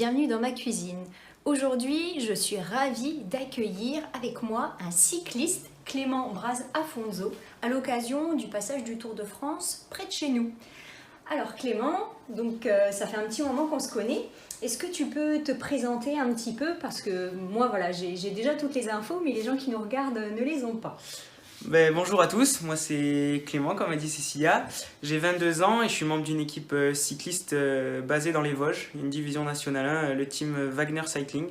bienvenue dans ma cuisine. Aujourd'hui, je suis ravie d'accueillir avec moi un cycliste, Clément Braz-Afonso, à l'occasion du passage du Tour de France près de chez nous. Alors Clément, ça fait un petit moment qu'on se connaît. Est-ce que tu peux te présenter un petit peu? Parce que moi, voilà, j'ai déjà toutes les infos, mais les gens qui nous regardent ne les ont pas. Bonjour à tous, moi c'est Clément, comme a dit Cécilia. J'ai 22 ans et je suis membre d'une équipe cycliste basée dans les Vosges, une division nationale 1, le team Wagner Cycling.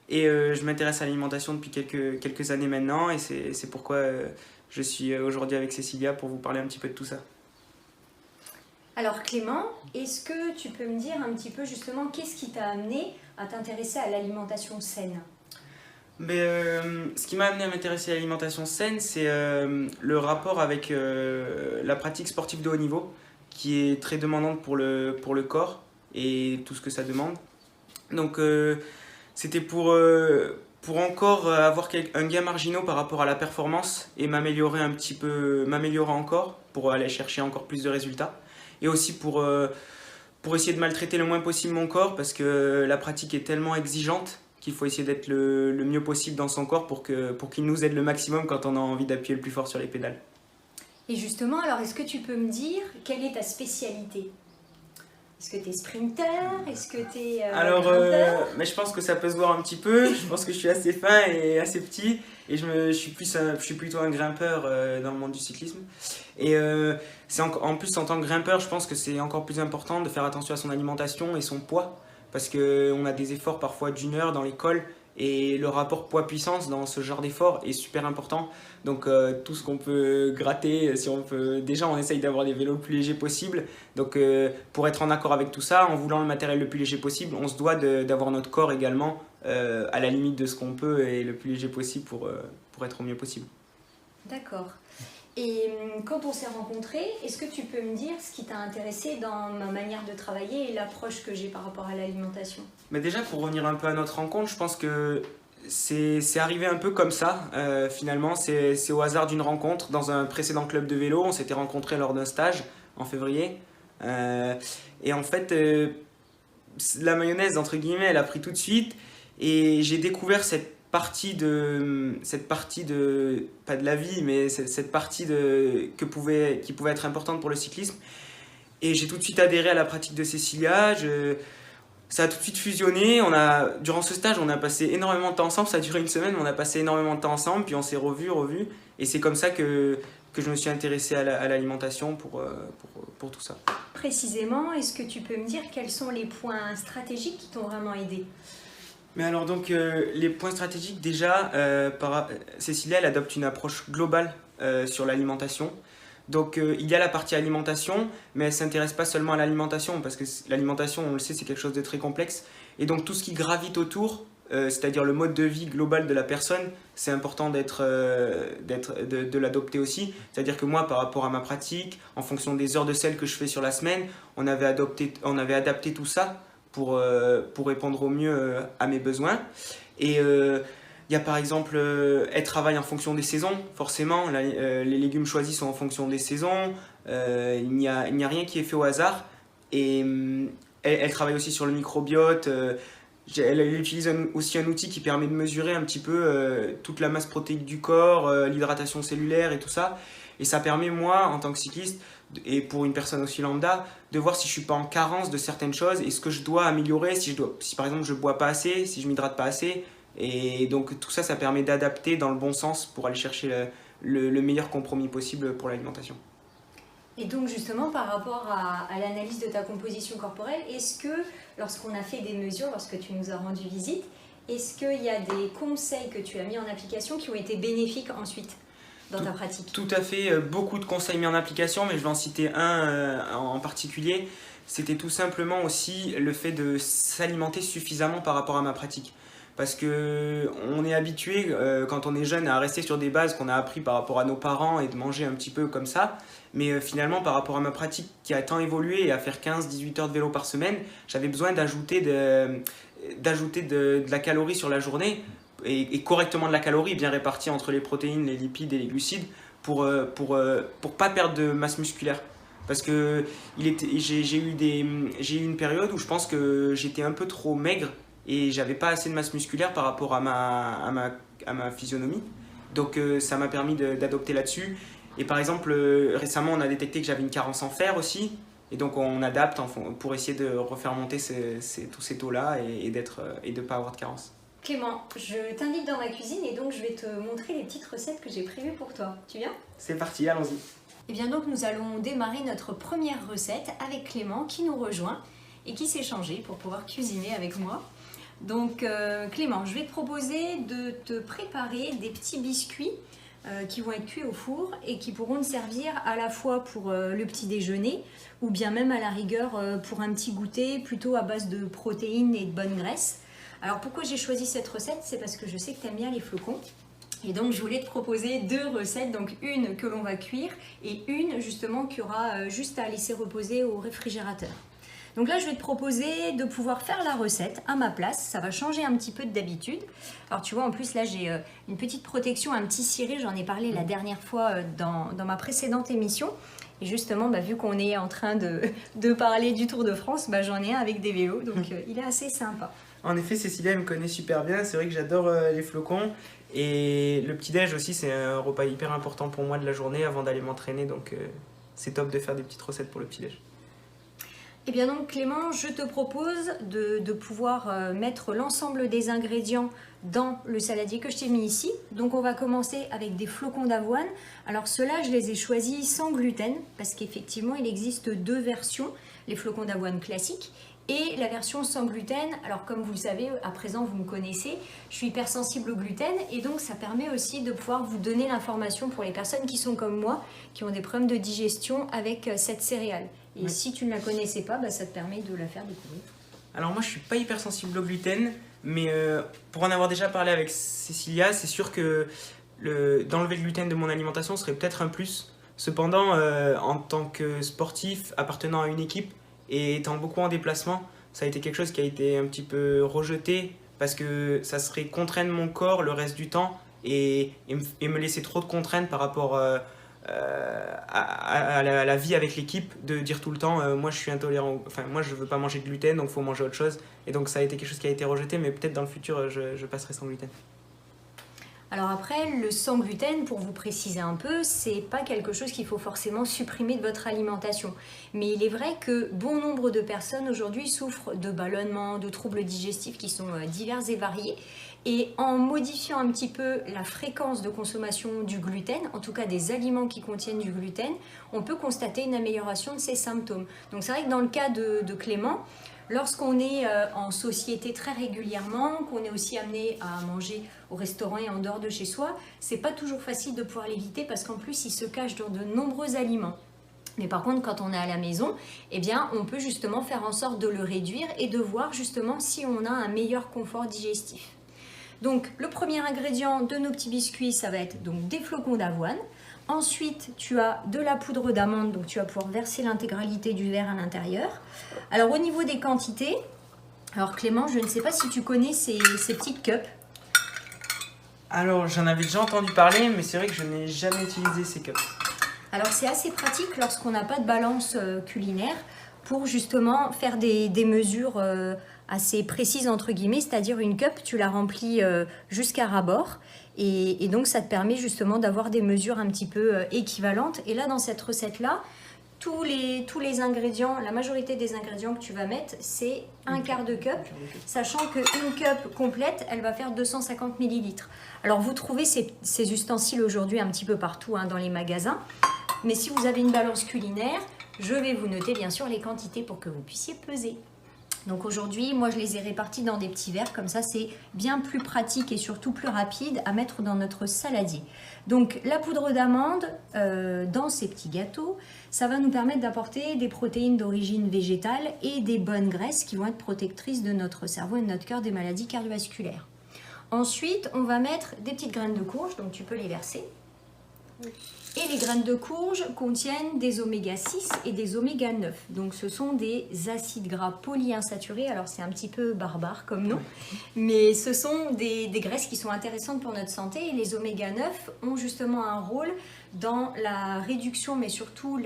Et je m'intéresse à l'alimentation depuis quelques années maintenant et c'est pourquoi je suis aujourd'hui avec Cécilia pour vous parler un petit peu de tout ça. Alors Clément, est-ce que tu peux me dire un petit peu justement qu'est-ce qui t'a amené à t'intéresser à l'alimentation saine? Ce qui m'a amené à m'intéresser à l'alimentation saine, c'est le rapport avec la pratique sportive de haut niveau, qui est très demandante pour le corps et tout ce que ça demande. Donc c'était pour encore avoir un gain marginal par rapport à la performance et m'améliorer encore pour aller chercher encore plus de résultats. Et aussi pour essayer de maltraiter le moins possible mon corps, parce que la pratique est tellement exigeante qu'il faut essayer d'être le mieux possible dans son corps pour qu'il nous aide le maximum quand on a envie d'appuyer le plus fort sur les pédales. Et justement, alors est-ce que tu peux me dire quelle est ta spécialité? Est-ce que tu es sprinter? Est-ce que tu es grimpeur? Mais je pense que ça peut se voir un petit peu. Je pense que je suis assez fin et assez petit. Et je suis plutôt un grimpeur dans le monde du cyclisme. Et en plus, en tant que grimpeur, je pense que c'est encore plus important de faire attention à son alimentation et son poids. Parce qu'on a des efforts parfois d'une heure dans les cols. Et le rapport poids-puissance dans ce genre d'effort est super important. Donc tout ce qu'on peut gratter, si on peut, déjà on essaye d'avoir des vélos le plus légers possible. Donc pour être en accord avec tout ça, en voulant le matériel le plus léger possible, on se doit d'avoir notre corps également à la limite de ce qu'on peut et le plus léger possible pour être au mieux possible. D'accord. Et quand on s'est rencontrés, est-ce que tu peux me dire ce qui t'a intéressé dans ma manière de travailler et l'approche que j'ai par rapport à l'alimentation? Mais déjà, pour revenir un peu à notre rencontre, je pense que c'est arrivé un peu comme ça, finalement. C'est au hasard d'une rencontre dans un précédent club de vélo. On s'était rencontrés lors d'un stage en février. Et en fait, la mayonnaise, entre guillemets, elle a pris tout de suite. Et j'ai découvert cette partie de pas de la vie, mais cette partie qui pouvait être importante pour le cyclisme. Et j'ai tout de suite adhéré à la pratique de Cécilia. Ça a tout de suite fusionné. Durant ce stage, on a passé énormément de temps ensemble. Ça a duré une semaine, mais on a passé énormément de temps ensemble. Puis on s'est revus. Et c'est comme ça que je me suis intéressé à l'alimentation pour tout ça. Précisément, est-ce que tu peux me dire quels sont les points stratégiques qui t'ont vraiment aidé? Mais alors donc les points stratégiques déjà, Cécilia elle adopte une approche globale sur l'alimentation. Donc il y a la partie alimentation, mais elle ne s'intéresse pas seulement à l'alimentation, parce que l'alimentation, on le sait, c'est quelque chose de très complexe. Et donc tout ce qui gravite autour, c'est-à-dire le mode de vie global de la personne, c'est important de l'adopter aussi. C'est-à-dire que moi, par rapport à ma pratique, en fonction des heures de sel que je fais sur la semaine, on avait adapté tout ça pour répondre au mieux à mes besoins. Et il y a par exemple, elle travaille en fonction des saisons, forcément. Les légumes choisis sont en fonction des saisons. Il n'y a rien qui est fait au hasard. Et elle travaille aussi sur le microbiote. Elle utilise aussi un outil qui permet de mesurer un petit peu toute la masse protéique du corps, l'hydratation cellulaire et tout ça. Et ça permet, moi, en tant que cycliste, et pour une personne aussi lambda, de voir si je ne suis pas en carence de certaines choses et ce que je dois améliorer, si par exemple je ne bois pas assez, si je ne m'hydrate pas assez. Et donc tout ça, ça permet d'adapter dans le bon sens pour aller chercher le meilleur compromis possible pour l'alimentation. Et donc justement par rapport à l'analyse de ta composition corporelle, est-ce que lorsqu'on a fait des mesures, lorsque tu nous as rendu visite, est-ce qu'il y a des conseils que tu as mis en application qui ont été bénéfiques ensuite dans ta pratique? Tout à fait, beaucoup de conseils mis en application, mais je vais en citer un en particulier. C'était tout simplement aussi le fait de s'alimenter suffisamment par rapport à ma pratique. Parce qu'on est habitué, quand on est jeune, à rester sur des bases qu'on a appris par rapport à nos parents et de manger un petit peu comme ça. Mais finalement, par rapport à ma pratique qui a tant évolué et à faire 15-18 heures de vélo par semaine, j'avais besoin d'ajouter de la calorie sur la journée et correctement de la calorie bien répartie entre les protéines, les lipides et les glucides pour pas perdre de masse musculaire. Parce que j'ai eu une période où je pense que j'étais un peu trop maigre et j'avais pas assez de masse musculaire par rapport à ma physionomie. Donc ça m'a permis d'adopter là-dessus. Et par exemple, récemment, on a détecté que j'avais une carence en fer aussi. Et donc on adapte pour essayer de refaire monter tous ces taux-là et de ne pas avoir de carence. Clément, je t'invite dans ma cuisine et donc je vais te montrer les petites recettes que j'ai prévues pour toi. Tu viens? C'est parti, allons-y. Et bien donc nous allons démarrer notre première recette avec Clément qui nous rejoint et qui s'est changé pour pouvoir cuisiner avec moi. Donc Clément, je vais te proposer de te préparer des petits biscuits qui vont être cuits au four et qui pourront te servir à la fois pour le petit déjeuner ou bien même à la rigueur pour un petit goûter plutôt à base de protéines et de bonne graisse. Alors pourquoi j'ai choisi cette recette? C'est parce que je sais que tu aimes bien les flocons. Et donc je voulais te proposer deux recettes, donc une que l'on va cuire et une justement qu'il y aura juste à laisser reposer au réfrigérateur. Donc là je vais te proposer de pouvoir faire la recette à ma place, ça va changer un petit peu d'habitude. Alors tu vois en plus là j'ai une petite protection, un petit ciré, j'en ai parlé la dernière fois dans ma précédente émission. Et justement vu qu'on est en train de parler du Tour de France, j'en ai un avec des vélos, donc il est assez sympa. En effet, Cécilia me connaît super bien, c'est vrai que j'adore les flocons. Et le petit-déj aussi, c'est un repas hyper important pour moi de la journée avant d'aller m'entraîner. Donc c'est top de faire des petites recettes pour le petit-déj. Et bien donc Clément, je te propose de pouvoir mettre l'ensemble des ingrédients dans le saladier que je t'ai mis ici. Donc on va commencer avec des flocons d'avoine. Alors ceux-là, je les ai choisis sans gluten parce qu'effectivement, il existe deux versions. Les flocons d'avoine classiques et la version sans gluten. Alors comme vous le savez, à présent vous me connaissez, je suis hypersensible au gluten et donc ça permet aussi de pouvoir vous donner l'information pour les personnes qui sont comme moi, qui ont des problèmes de digestion avec cette céréale. Et si tu ne la connaissais pas, ça te permet de la faire découvrir. Alors moi je suis pas hypersensible au gluten, mais pour en avoir déjà parlé avec Cécilia, c'est sûr que d'enlever le gluten de mon alimentation serait peut-être un plus. Cependant, en tant que sportif appartenant à une équipe, et étant beaucoup en déplacement, ça a été quelque chose qui a été un petit peu rejeté parce que ça serait contraindre mon corps le reste du temps et me laisser trop de contraintes par rapport à la vie avec l'équipe, de dire tout le temps moi je suis intolérant, enfin moi je veux pas manger de gluten donc il faut manger autre chose. Et donc ça a été quelque chose qui a été rejeté, mais peut-être dans le futur je passerai sans gluten. Alors après, le sans gluten, pour vous préciser un peu, c'est pas quelque chose qu'il faut forcément supprimer de votre alimentation. Mais il est vrai que bon nombre de personnes aujourd'hui souffrent de ballonnements, de troubles digestifs qui sont divers et variés. Et en modifiant un petit peu la fréquence de consommation du gluten, en tout cas des aliments qui contiennent du gluten, on peut constater une amélioration de ces symptômes. Donc c'est vrai que dans le cas de Clément, lorsqu'on est en société très régulièrement, qu'on est aussi amené à manger au restaurant et en dehors de chez soi, c'est pas toujours facile de pouvoir l'éviter parce qu'en plus il se cache dans de nombreux aliments. Mais par contre, quand on est à la maison, eh bien, on peut justement faire en sorte de le réduire et de voir justement si on a un meilleur confort digestif. Donc, le premier ingrédient de nos petits biscuits, ça va être donc des flocons d'avoine. Ensuite, tu as de la poudre d'amande, donc tu vas pouvoir verser l'intégralité du verre à l'intérieur. Alors, au niveau des quantités, alors Clément, je ne sais pas si tu connais ces petites cups. Alors, j'en avais déjà entendu parler, mais c'est vrai que je n'ai jamais utilisé ces cups. Alors, c'est assez pratique lorsqu'on n'a pas de balance culinaire pour justement faire des mesures assez précises, entre guillemets, c'est-à-dire une cup, tu la remplis jusqu'à ras-bord. Et donc, ça te permet justement d'avoir des mesures un petit peu équivalentes. Et là, dans cette recette-là, tous les ingrédients, la majorité des ingrédients que tu vas mettre, c'est un quart de cup, sachant qu'une cup complète, elle va faire 250 ml. Alors, vous trouvez ces ustensiles aujourd'hui un petit peu partout dans les magasins. Mais si vous avez une balance culinaire, je vais vous noter bien sûr les quantités pour que vous puissiez peser. Donc aujourd'hui, moi je les ai répartis dans des petits verres, comme ça c'est bien plus pratique et surtout plus rapide à mettre dans notre saladier. Donc la poudre d'amande dans ces petits gâteaux, ça va nous permettre d'apporter des protéines d'origine végétale et des bonnes graisses qui vont être protectrices de notre cerveau et de notre cœur des maladies cardiovasculaires. Ensuite, on va mettre des petites graines de courge, donc tu peux les verser. Et les graines de courge contiennent des oméga 6 et des oméga 9. Donc ce sont des acides gras polyinsaturés. Alors c'est un petit peu barbare comme nom, mais ce sont des graisses qui sont intéressantes pour notre santé. Et les oméga 9 ont justement un rôle dans la réduction, mais surtout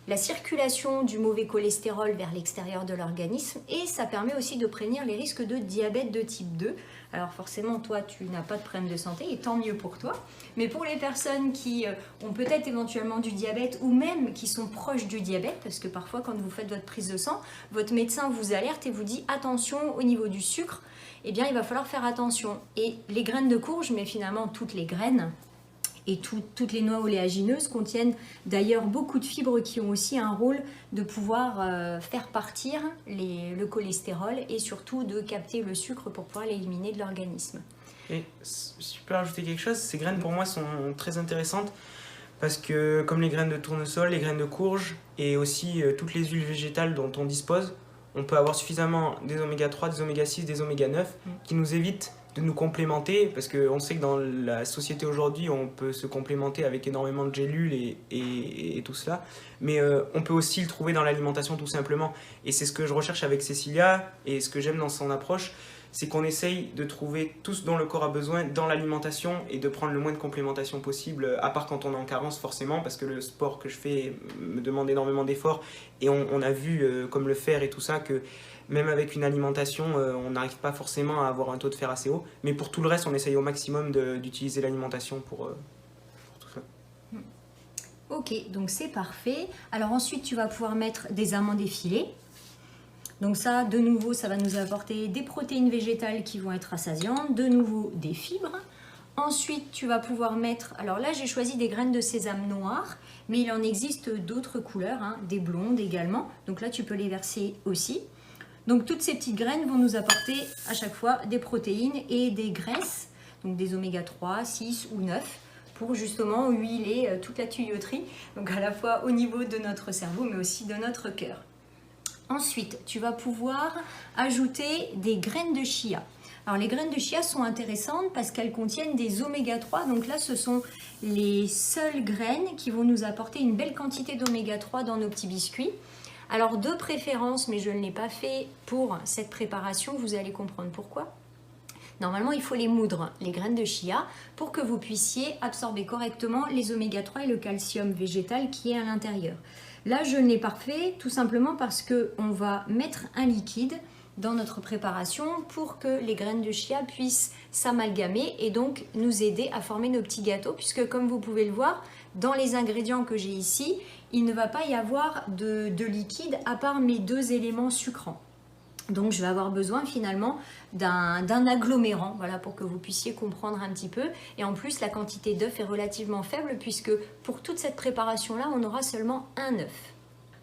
la circulation du mauvais cholestérol vers l'extérieur de l'organisme et ça permet aussi de prévenir les risques de diabète de type 2. Alors forcément, toi, tu n'as pas de problème de santé et tant mieux pour toi. Mais pour les personnes qui ont peut-être éventuellement du diabète ou même qui sont proches du diabète, parce que parfois quand vous faites votre prise de sang, votre médecin vous alerte et vous dit attention au niveau du sucre, eh bien il va falloir faire attention. Et les graines de courge, mais finalement toutes les graines, et toutes les noix oléagineuses contiennent d'ailleurs beaucoup de fibres qui ont aussi un rôle de pouvoir faire partir le cholestérol et surtout de capter le sucre pour pouvoir l'éliminer de l'organisme. Et si je peux rajouter quelque chose, ces graines pour moi sont très intéressantes parce que comme les graines de tournesol, les graines de courge et aussi toutes les huiles végétales dont on dispose, on peut avoir suffisamment des oméga 3, des oméga 6, des oméga 9 qui nous évitent de nous complémenter, parce qu'on sait que dans la société aujourd'hui, on peut se complémenter avec énormément de gélules et tout cela, mais on peut aussi le trouver dans l'alimentation tout simplement. Et c'est ce que je recherche avec Cécilia, et ce que j'aime dans son approche, c'est qu'on essaye de trouver tout ce dont le corps a besoin dans l'alimentation et de prendre le moins de complémentation possible, à part quand on est en carence forcément, parce que le sport que je fais me demande énormément d'efforts, et on a vu, comme le fer et tout ça, que même avec une alimentation, on n'arrive pas forcément à avoir un taux de fer assez haut. Mais pour tout le reste, on essaye au maximum d'utiliser l'alimentation pour tout ça. Ok, donc c'est parfait. Alors ensuite, tu vas pouvoir mettre des amandes effilées. Donc ça, de nouveau, ça va nous apporter des protéines végétales qui vont être rassasiantes. De nouveau, des fibres. Ensuite, tu vas pouvoir mettre... Alors là, j'ai choisi des graines de sésame noires, mais il en existe d'autres couleurs, hein, des blondes également. Donc là, tu peux les verser aussi. Donc toutes ces petites graines vont nous apporter à chaque fois des protéines et des graisses, donc des oméga 3, 6 ou 9, pour justement huiler toute la tuyauterie, donc à la fois au niveau de notre cerveau mais aussi de notre cœur. Ensuite, tu vas pouvoir ajouter des graines de chia. Alors les graines de chia sont intéressantes parce qu'elles contiennent des oméga 3, donc là ce sont les seules graines qui vont nous apporter une belle quantité d'oméga 3 dans nos petits biscuits. Alors de préférence, mais je ne l'ai pas fait pour cette préparation, vous allez comprendre pourquoi. Normalement, il faut les moudre, les graines de chia, pour que vous puissiez absorber correctement les oméga 3 et le calcium végétal qui est à l'intérieur. Là, je ne l'ai pas fait tout simplement parce qu'on va mettre un liquide dans notre préparation pour que les graines de chia puissent s'amalgamer et donc nous aider à former nos petits gâteaux, puisque comme vous pouvez le voir, dans les ingrédients que j'ai ici, il ne va pas y avoir de liquide à part mes deux éléments sucrants. Donc je vais avoir besoin finalement d'un agglomérant, voilà, pour que vous puissiez comprendre un petit peu. Et en plus, la quantité d'œufs est relativement faible puisque pour toute cette préparation-là, on aura seulement un œuf.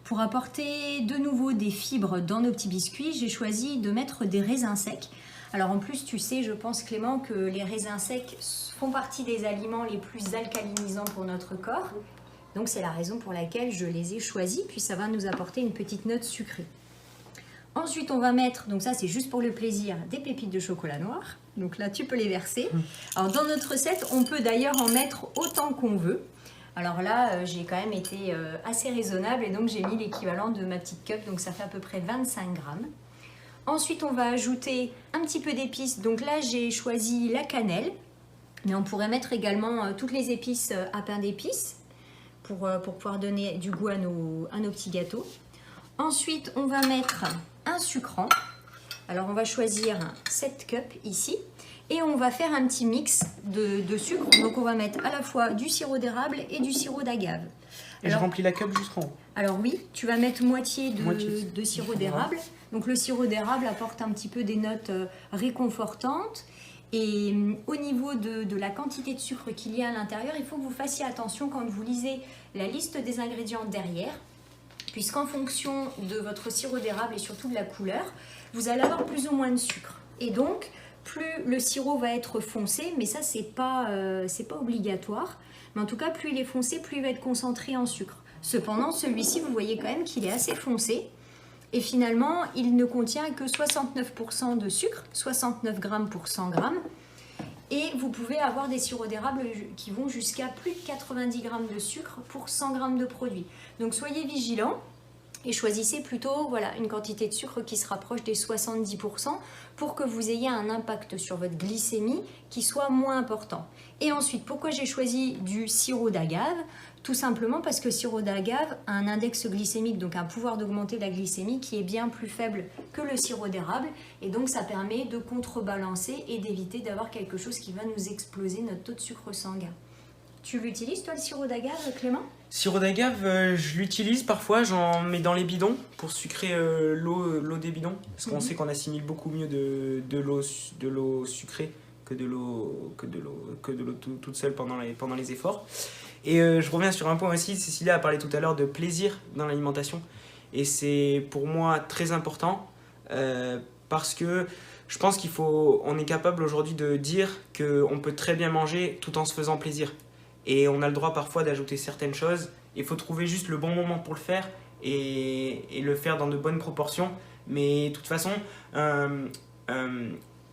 Pour apporter de nouveau des fibres dans nos petits biscuits, j'ai choisi de mettre des raisins secs. Alors en plus, tu sais, je pense Clément, que les raisins secs font partie des aliments les plus alcalinisants pour notre corps. Donc c'est la raison pour laquelle je les ai choisis, puis ça va nous apporter une petite note sucrée. Ensuite, on va mettre, donc ça c'est juste pour le plaisir, des pépites de chocolat noir. Donc là, tu peux les verser. Alors dans notre recette, on peut d'ailleurs en mettre autant qu'on veut. Alors là, j'ai quand même été assez raisonnable et donc j'ai mis l'équivalent de ma petite cup, donc ça fait à peu près 25 grammes. Ensuite, on va ajouter un petit peu d'épices. Donc là, j'ai choisi la cannelle, mais on pourrait mettre également toutes les épices à pain d'épices pour pouvoir donner du goût à nos petits gâteaux. Ensuite, on va mettre un sucrant. Alors, on va choisir cette cup ici et on va faire un petit mix de sucre. Donc, on va mettre à la fois du sirop d'érable et du sirop d'agave. Et je remplis la cup jusqu'en haut. Alors oui, tu vas mettre moitié de sirop d'érable. Donc le sirop d'érable apporte un petit peu des notes réconfortantes. Et au niveau de la quantité de sucre qu'il y a à l'intérieur, il faut que vous fassiez attention quand vous lisez la liste des ingrédients derrière, puisqu'en fonction de votre sirop d'érable et surtout de la couleur, vous allez avoir plus ou moins de sucre. Et donc, plus le sirop va être foncé, mais ça c'est pas obligatoire, mais en tout cas plus il est foncé, plus il va être concentré en sucre. Cependant, celui-ci, vous voyez quand même qu'il est assez foncé. Et finalement, il ne contient que 69% de sucre, 69 grammes pour 100 grammes. Et vous pouvez avoir des sirops d'érable qui vont jusqu'à plus de 90 grammes de sucre pour 100 grammes de produit. Donc soyez vigilants. Et choisissez plutôt voilà, une quantité de sucre qui se rapproche des 70% pour que vous ayez un impact sur votre glycémie qui soit moins important. Et ensuite, pourquoi j'ai choisi du sirop d'agave? Tout simplement parce que le sirop d'agave a un index glycémique, donc un pouvoir d'augmenter la glycémie qui est bien plus faible que le sirop d'érable. Et donc ça permet de contrebalancer et d'éviter d'avoir quelque chose qui va nous exploser notre taux de sucre sanguin. Tu l'utilises toi le sirop d'agave, Clément? Sirop d'agave, je l'utilise parfois, j'en mets dans les bidons pour sucrer l'eau des bidons. Parce qu'on sait qu'on assimile beaucoup mieux de l'eau sucrée que de l'eau toute seule pendant les efforts. Et je reviens sur un point aussi, Cécilia a parlé tout à l'heure de plaisir dans l'alimentation. Et c'est pour moi très important parce que je pense on est capable aujourd'hui de dire qu'on peut très bien manger tout en se faisant plaisir. Et on a le droit parfois d'ajouter certaines choses. Il faut trouver juste le bon moment pour le faire et le faire dans de bonnes proportions. Mais de toute façon,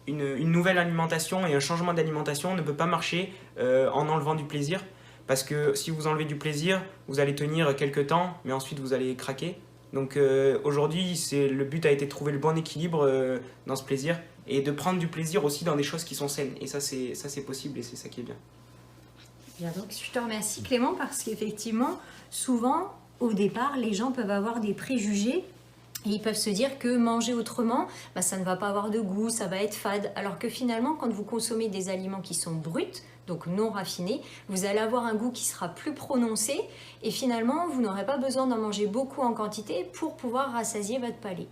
une nouvelle alimentation et un changement d'alimentation ne peut pas marcher en enlevant du plaisir. Parce que si vous enlevez du plaisir, vous allez tenir quelques temps, mais ensuite vous allez craquer. Donc aujourd'hui, le but a été de trouver le bon équilibre dans ce plaisir et de prendre du plaisir aussi dans des choses qui sont saines. Et ça c'est possible et c'est ça qui est bien. Bien, donc je te remercie Clément parce qu'effectivement, souvent, au départ, les gens peuvent avoir des préjugés et ils peuvent se dire que manger autrement, ça ne va pas avoir de goût, ça va être fade. Alors que finalement, quand vous consommez des aliments qui sont bruts, donc non raffinés, vous allez avoir un goût qui sera plus prononcé et finalement, vous n'aurez pas besoin d'en manger beaucoup en quantité pour pouvoir rassasier votre palais.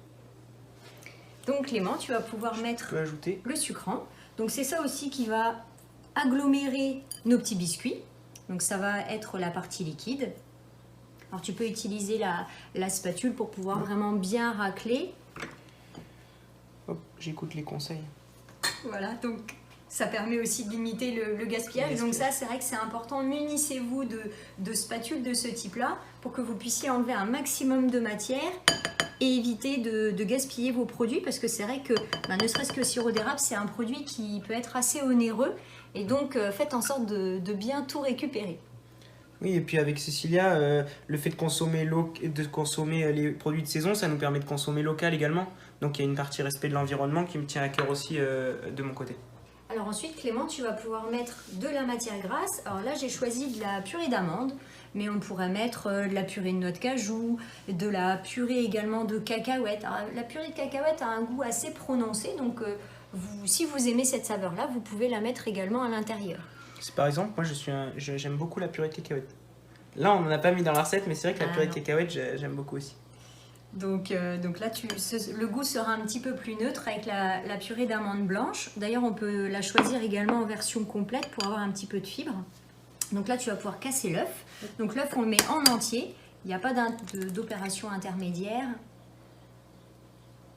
Donc Clément, tu vas pouvoir mettre le sucrant. Donc c'est ça aussi qui va agglomérer nos petits biscuits. Donc ça va être la partie liquide. Alors tu peux utiliser la spatule pour pouvoir vraiment bien racler. Hop, j'écoute les conseils. Voilà, donc ça permet aussi de limiter le gaspillage. Donc ça, c'est vrai que c'est important. Munissez-vous de spatules de ce type-là pour que vous puissiez enlever un maximum de matière et éviter de gaspiller vos produits parce que c'est vrai que ne serait-ce que le sirop d'érable, c'est un produit qui peut être assez onéreux et donc faites en sorte de bien tout récupérer. Oui, et puis avec Cécilia, le fait de consommer les produits de saison, ça nous permet de consommer local également. Donc il y a une partie respect de l'environnement qui me tient à cœur aussi de mon côté. Alors ensuite, Clément, tu vas pouvoir mettre de la matière grasse. Alors là, j'ai choisi de la purée d'amande, mais on pourrait mettre de la purée de noix de cajou, de la purée également de cacahuètes. Alors, la purée de cacahuètes a un goût assez prononcé, donc si vous aimez cette saveur-là, vous pouvez la mettre également à l'intérieur. Par exemple, moi j'aime beaucoup la purée de cacahuètes. Là, on n'en a pas mis dans la recette, mais c'est vrai que la purée de cacahuètes, j'aime beaucoup aussi. Donc là, le goût sera un petit peu plus neutre avec la purée d'amande blanche. D'ailleurs, on peut la choisir également en version complète pour avoir un petit peu de fibre. Donc là, tu vas pouvoir casser l'œuf. Donc l'œuf, on le met en entier. Il n'y a pas d'opération intermédiaire.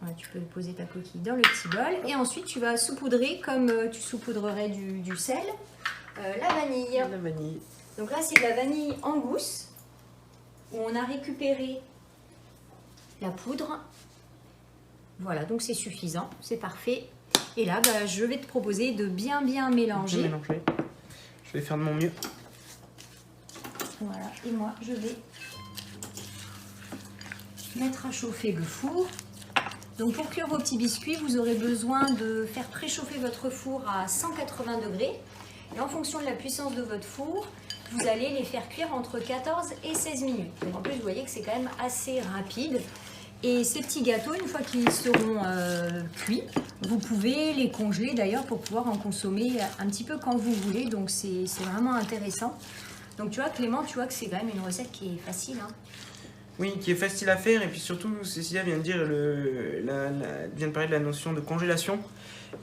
Voilà, tu peux poser ta coquille dans le petit bol. Et ensuite, tu vas saupoudrer comme tu saupoudrerais du sel. La vanille. La vanille. Donc là, c'est de la vanille en gousse où on a récupéré la poudre. Voilà, donc c'est suffisant, c'est parfait. Et là, je vais te proposer de bien mélanger. Je vais faire de mon mieux. Voilà, et moi, je vais mettre à chauffer le four. Donc pour cuire vos petits biscuits, vous aurez besoin de faire préchauffer votre four à 180 degrés. Et en fonction de la puissance de votre four, vous allez les faire cuire entre 14 et 16 minutes. Donc en plus, vous voyez que c'est quand même assez rapide. Et ces petits gâteaux, une fois qu'ils seront cuits, vous pouvez les congeler d'ailleurs pour pouvoir en consommer un petit peu quand vous voulez. Donc c'est vraiment intéressant. Donc tu vois Clément, tu vois que c'est quand même une recette qui est facile. Hein. Oui, qui est facile à faire et puis surtout, Cécilia vient de dire vient de parler de la notion de congélation.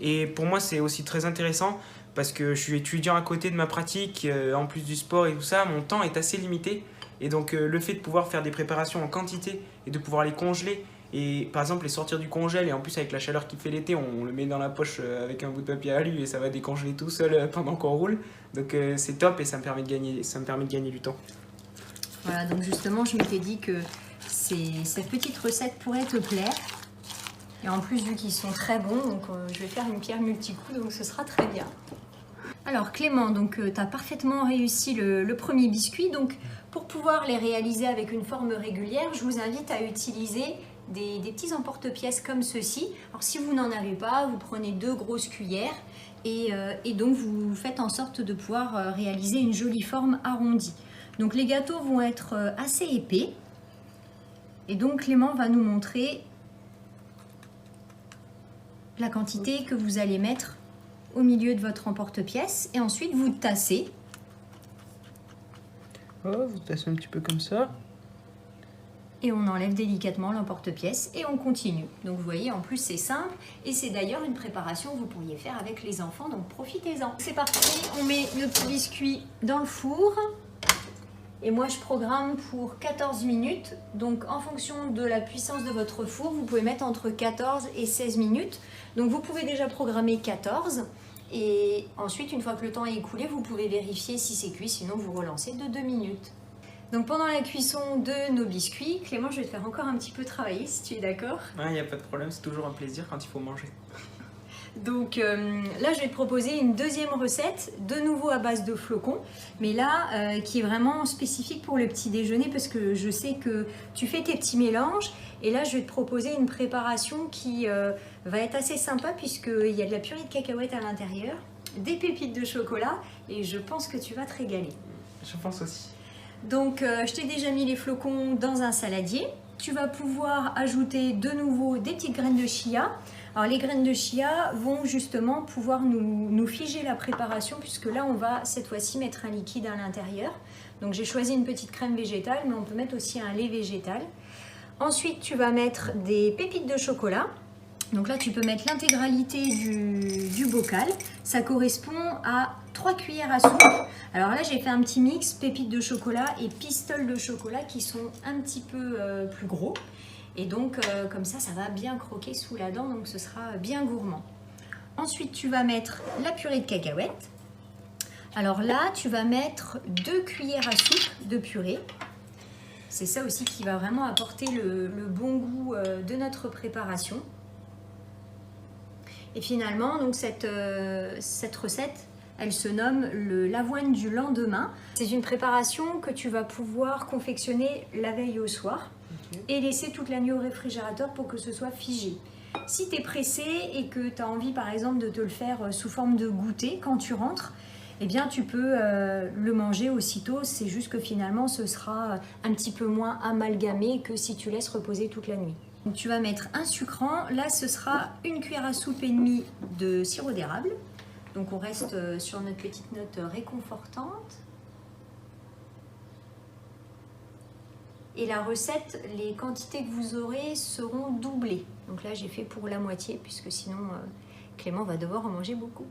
Et pour moi, c'est aussi très intéressant parce que je suis étudiant à côté de ma pratique, en plus du sport et tout ça, mon temps est assez limité. Et donc le fait de pouvoir faire des préparations en quantité et de pouvoir les congeler et par exemple les sortir du congèle et en plus avec la chaleur qui fait l'été, on le met dans la poche avec un bout de papier alu et ça va décongeler tout seul pendant qu'on roule. Donc c'est top et ça me permet de gagner du temps. Voilà, donc justement je m'étais dit que cette petite recette pourrait te plaire. Et en plus vu qu'ils sont très bons, donc je vais faire une pierre multicoups, donc ce sera très bien. Alors Clément, donc tu as parfaitement réussi le premier biscuit. Donc Pour pouvoir les réaliser avec une forme régulière, je vous invite à utiliser des petits emporte-pièces comme ceci. Alors si vous n'en avez pas, vous prenez 2 grosses cuillères et donc vous faites en sorte de pouvoir réaliser une jolie forme arrondie. Donc les gâteaux vont être assez épais et donc Clément va nous montrer la quantité que vous allez mettre au milieu de votre emporte-pièce et ensuite vous tassez. Oh, vous tassez un petit peu comme ça. Et on enlève délicatement l'emporte-pièce et on continue. Donc vous voyez, en plus c'est simple et c'est d'ailleurs une préparation que vous pourriez faire avec les enfants, donc profitez-en. C'est parti, on met le petit biscuit dans le four et moi je programme pour 14 minutes. Donc en fonction de la puissance de votre four, vous pouvez mettre entre 14 et 16 minutes. Donc vous pouvez déjà programmer 14 et ensuite une fois que le temps est écoulé, vous pouvez vérifier si c'est cuit, sinon vous relancez de 2 minutes. Donc pendant la cuisson de nos biscuits, Clément, je vais te faire encore un petit peu travailler si tu es d'accord. Il n'y a pas de problème, c'est toujours un plaisir quand il faut manger. Donc là, je vais te proposer une deuxième recette, de nouveau à base de flocons, mais là, qui est vraiment spécifique pour le petit déjeuner parce que je sais que tu fais tes petits mélanges. Et là, je vais te proposer une préparation qui va être assez sympa puisqu'il y a de la purée de cacahuètes à l'intérieur, des pépites de chocolat et je pense que tu vas te régaler. Je pense aussi. Donc, je t'ai déjà mis les flocons dans un saladier. Tu vas pouvoir ajouter de nouveau des petites graines de chia. Alors, les graines de chia vont justement pouvoir nous figer la préparation puisque là, on va cette fois-ci mettre un liquide à l'intérieur. Donc, j'ai choisi une petite crème végétale, mais on peut mettre aussi un lait végétal. Ensuite, tu vas mettre des pépites de chocolat. Donc là, tu peux mettre l'intégralité du bocal. Ça correspond à 3 cuillères à soupe. Alors là, j'ai fait un petit mix pépites de chocolat et pistoles de chocolat qui sont un petit peu plus gros. Et donc, comme ça va bien croquer sous la dent, donc ce sera bien gourmand. Ensuite, tu vas mettre la purée de cacahuètes. Alors là, tu vas mettre 2 cuillères à soupe de purée. C'est ça aussi qui va vraiment apporter le bon goût de notre préparation. Et finalement, donc cette recette, elle se nomme l'avoine du lendemain. C'est une préparation que tu vas pouvoir confectionner la veille au soir et laisser toute la nuit au réfrigérateur pour que ce soit figé. Si tu es pressé et que tu as envie par exemple de te le faire sous forme de goûter quand tu rentres, eh bien tu peux le manger aussitôt. C'est juste que finalement ce sera un petit peu moins amalgamé que si tu laisses reposer toute la nuit. Donc, tu vas mettre un sucrant. Là, ce sera 1 cuillère à soupe et demie de sirop d'érable. Donc, on reste sur notre petite note réconfortante. Et la recette, les quantités que vous aurez seront doublées. Donc là, j'ai fait pour la moitié, puisque sinon, Clément va devoir en manger beaucoup.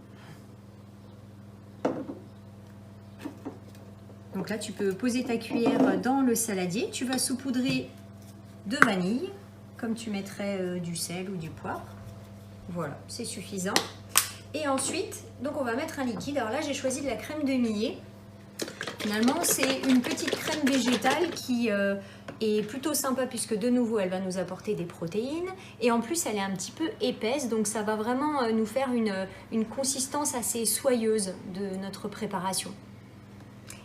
Donc là, tu peux poser ta cuillère dans le saladier. Tu vas saupoudrer de vanille, comme tu mettrais du sel ou du poivre. Voilà, c'est suffisant. Et ensuite, donc on va mettre un liquide. Alors là, j'ai choisi de la crème de millet. Finalement, c'est une petite crème végétale qui est plutôt sympa puisque de nouveau, elle va nous apporter des protéines. Et en plus, elle est un petit peu épaisse, donc ça va vraiment nous faire une consistance assez soyeuse de notre préparation.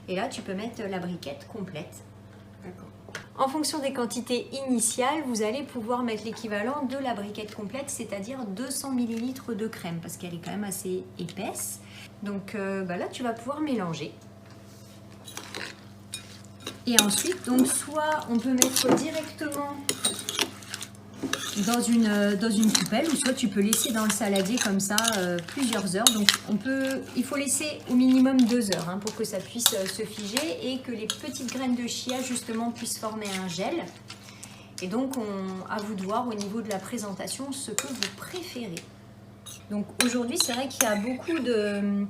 Et là, tu peux mettre la briquette complète. D'accord. En fonction des quantités initiales, vous allez pouvoir mettre l'équivalent de la briquette complète, c'est-à-dire 200 ml de crème, parce qu'elle est quand même assez épaisse. Donc là, tu vas pouvoir mélanger. Et ensuite, donc, soit on peut mettre directement dans une coupelle, ou soit tu peux laisser dans le saladier comme ça plusieurs heures. Donc il faut laisser au minimum 2 heures pour que ça puisse se figer et que les petites graines de chia justement puissent former un gel. Et donc à vous de voir au niveau de la présentation ce que vous préférez. Donc aujourd'hui, c'est vrai qu'il y a beaucoup de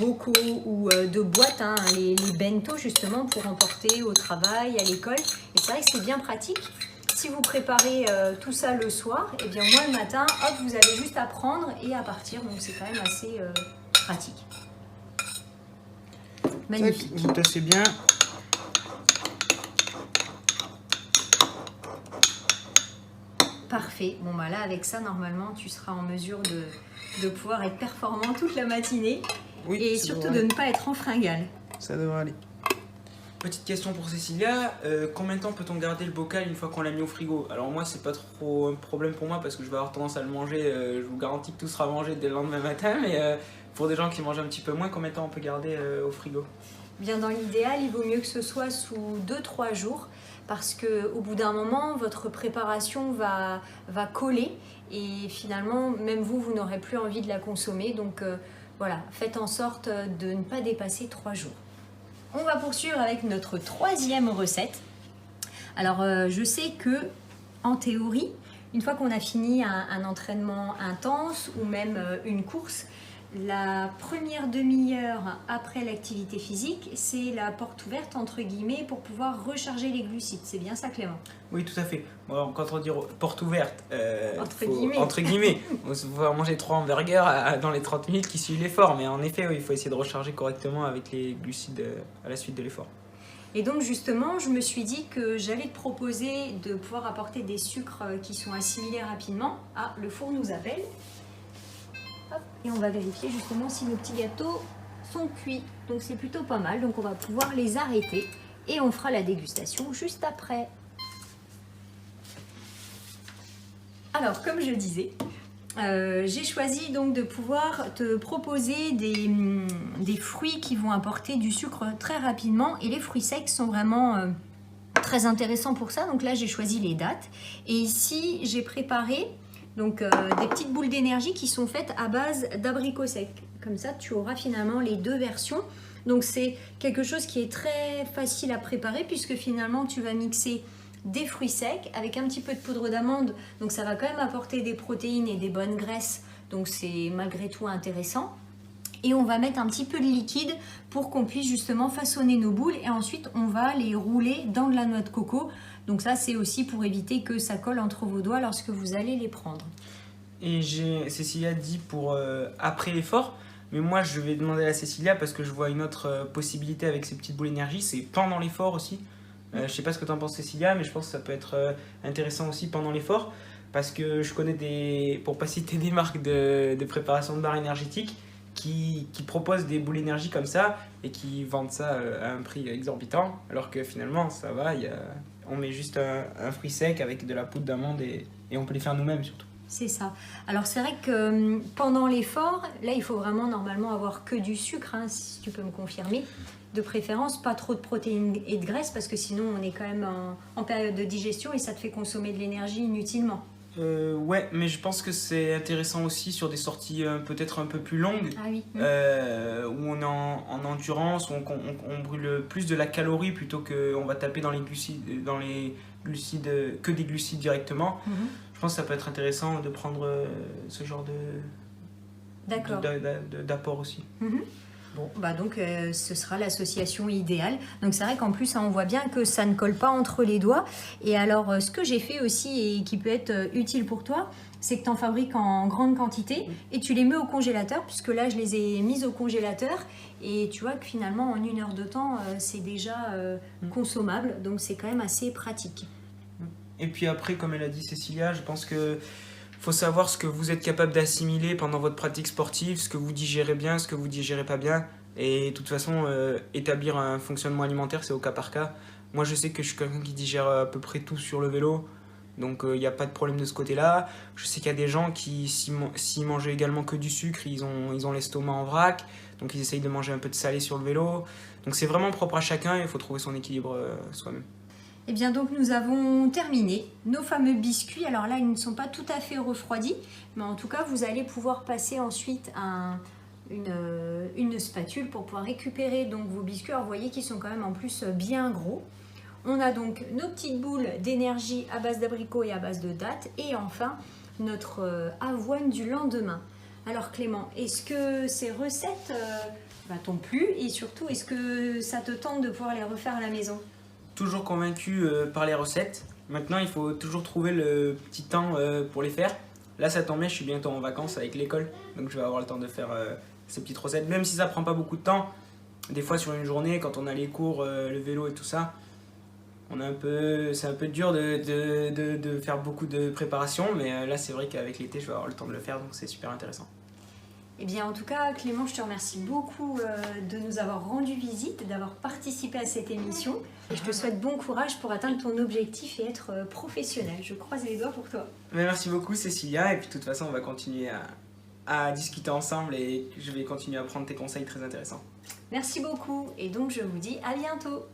bocaux ou de boîtes, les bento justement pour emporter au travail, à l'école. Et c'est vrai que c'est bien pratique. Si vous préparez tout ça le soir, et bien moi le matin, hop, vous avez juste à prendre et à partir. Donc c'est quand même assez pratique. Magnifique. Vous tassez bien. Parfait. Bon bah là avec ça normalement tu seras en mesure de pouvoir être performant toute la matinée. Oui, et surtout de ne pas être en fringale. Ça devrait aller. Petite question pour Cécilia, combien de temps peut-on garder le bocal une fois qu'on l'a mis au frigo? Alors moi c'est pas trop un problème pour moi parce que je vais avoir tendance à le manger, je vous garantis que tout sera mangé dès le lendemain matin, mais pour des gens qui mangent un petit peu moins, combien de temps on peut garder au frigo? Bien, dans l'idéal, il vaut mieux que ce soit sous 2-3 jours parce qu'au bout d'un moment, votre préparation va coller et finalement, même vous n'aurez plus envie de la consommer. Donc voilà, faites en sorte de ne pas dépasser 3 jours. On va poursuivre avec notre troisième recette. Alors, je sais que en théorie, une fois qu'on a fini un entraînement intense ou même une course, la première demi-heure après l'activité physique, c'est la porte ouverte entre guillemets pour pouvoir recharger les glucides. C'est bien ça, Clément? Oui, tout à fait. Bon, alors, quand on dit porte ouverte, Entre guillemets, on se va manger 3 hamburgers dans les 30 minutes qui suivent l'effort, mais en effet, oui, il faut essayer de recharger correctement avec les glucides à la suite de l'effort. Et donc justement, je me suis dit que j'allais te proposer de pouvoir apporter des sucres qui sont assimilés rapidement. Ah, le four nous appelle. Hop, et on va vérifier justement si nos petits gâteaux sont cuits. Donc c'est plutôt pas mal. Donc on va pouvoir les arrêter et on fera la dégustation juste après. Alors comme je disais, j'ai choisi donc de pouvoir te proposer des fruits qui vont apporter du sucre très rapidement et les fruits secs sont vraiment très intéressants pour ça. Donc là j'ai choisi les dattes et ici j'ai préparé donc des petites boules d'énergie qui sont faites à base d'abricots secs. Comme ça tu auras finalement les deux versions. Donc c'est quelque chose qui est très facile à préparer puisque finalement tu vas mixer des fruits secs avec un petit peu de poudre d'amande, donc ça va quand même apporter des protéines et des bonnes graisses, donc c'est malgré tout intéressant. Et on va mettre un petit peu de liquide pour qu'on puisse justement façonner nos boules et ensuite on va les rouler dans de la noix de coco. Donc ça c'est aussi pour éviter que ça colle entre vos doigts lorsque vous allez les prendre. Et Cécilia dit pour après l'effort, mais moi je vais demander à Cécilia parce que je vois une autre possibilité avec ces petites boules d'énergie, c'est pendant l'effort aussi. Je sais pas ce que tu en penses Cécilia, mais je pense que ça peut être intéressant aussi pendant l'effort parce que je connais pour pas citer des marques de préparation de barres énergétiques qui proposent des boules d'énergie comme ça et qui vendent ça à un prix exorbitant alors que finalement ça va, on met juste un fruit sec avec de la poudre d'amande et on peut les faire nous-mêmes surtout. C'est ça. Alors c'est vrai que pendant l'effort, là il faut vraiment normalement avoir que du sucre, hein, si tu peux me confirmer. De préférence, pas trop de protéines et de graisse parce que sinon on est quand même en période de digestion et ça te fait consommer de l'énergie inutilement. Ouais, mais je pense que c'est intéressant aussi sur des sorties peut-être un peu plus longues, Ah oui. où on est en endurance, où on brûle plus de la calorie plutôt qu'on va taper dans les glucides, que des glucides directement. Je pense que ça peut être intéressant de prendre ce genre d'apport aussi. Bon, bah donc ce sera l'association idéale. Donc c'est vrai qu'en plus, hein, on voit bien que ça ne colle pas entre les doigts. Et alors, ce que j'ai fait aussi et qui peut être utile pour toi, c'est que tu en fabriques en grande quantité et tu les mets au congélateur, puisque là, je les ai mises au congélateur. Et tu vois que finalement, en 1 heure de temps, c'est déjà consommable. Donc c'est quand même assez pratique. Et puis après, comme elle a dit Cécilia, je pense que faut savoir ce que vous êtes capable d'assimiler pendant votre pratique sportive, ce que vous digérez bien, ce que vous digérez pas bien. Et de toute façon, établir un fonctionnement alimentaire, c'est au cas par cas. Moi, je sais que je suis quelqu'un qui digère à peu près tout sur le vélo. Donc, il n'y a pas de problème de ce côté-là. Je sais qu'il y a des gens qui, s'ils mangent également que du sucre, ils ont l'estomac en vrac. Donc, ils essayent de manger un peu de salé sur le vélo. Donc, c'est vraiment propre à chacun et il faut trouver son équilibre soi-même. Et bien donc nous avons terminé nos fameux biscuits. Alors là ils ne sont pas tout à fait refroidis, mais en tout cas vous allez pouvoir passer ensuite une spatule pour pouvoir récupérer donc vos biscuits. Alors vous voyez qu'ils sont quand même en plus bien gros. On a donc nos petites boules d'énergie à base d'abricots et à base de dattes et enfin notre avoine du lendemain. Alors Clément, est-ce que ces recettes t'ont plu et surtout est-ce que ça te tente de pouvoir les refaire à la maison? Toujours convaincu par les recettes. Maintenant, il faut toujours trouver le petit temps pour les faire. Là, ça tombe bien, je suis bientôt en vacances avec l'école, donc je vais avoir le temps de faire ces petites recettes. Même si ça prend pas beaucoup de temps, des fois sur une journée, quand on a les cours, le vélo et tout ça, c'est un peu dur de faire beaucoup de préparation, mais là, c'est vrai qu'avec l'été, je vais avoir le temps de le faire, donc c'est super intéressant. Eh bien, en tout cas, Clément, je te remercie beaucoup de nous avoir rendu visite, d'avoir participé à cette émission. Et je te souhaite bon courage pour atteindre ton objectif et être professionnel. Je croise les doigts pour toi. Mais merci beaucoup Cécilia, et puis de toute façon on va continuer à discuter ensemble et je vais continuer à prendre tes conseils très intéressants. Merci beaucoup. Et donc, je vous dis à bientôt.